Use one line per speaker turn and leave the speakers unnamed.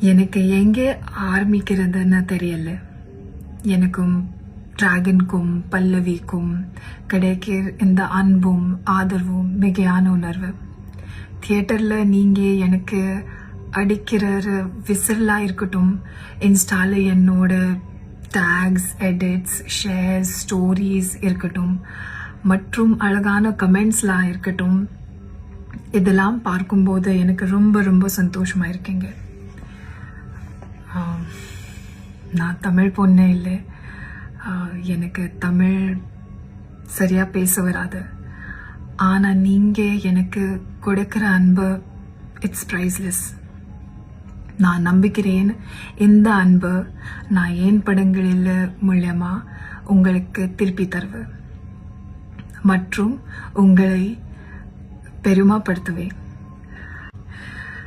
எனக்கு எங்கே ஆரம்பிக்கிறதுன்னு தெரியல. எனக்கும் டிராகனுக்கும் பல்லவிக்கும் கிடைக்கிற இந்த அன்பும் ஆதரவும் மிகையான உணர்வு. தியேட்டரில் நீங்கள் எனக்கு அடிக்கிற விசிலாக இருக்கட்டும், இன்ஸ்டாவில் என்னோட டேக்ஸ், எடிட்ஸ், ஷேர்ஸ், ஸ்டோரிஸ் இருக்கட்டும், மற்றும் அழகான கமெண்ட்ஸ்லாம் இருக்கட்டும், இதெல்லாம் பார்க்கும்போது எனக்கு ரொம்ப ரொம்ப சந்தோஷமாக இருக்கீங்க. நான் தமிழ் பொண்ணே இல்லை, எனக்கு தமிழ் சரியாக பேச வராது. ஆனால் நீங்கள் எனக்கு கொடுக்குற அன்பு இட்ஸ் ப்ரைஸ்லெஸ். நான் நம்புகிறேன் இந்த அன்பு நான் என் படங்களில் மூலமா உங்களுக்கு திருப்பி தருவேன் மற்றும் உங்களை பெருமைப்படுத்துவேன்.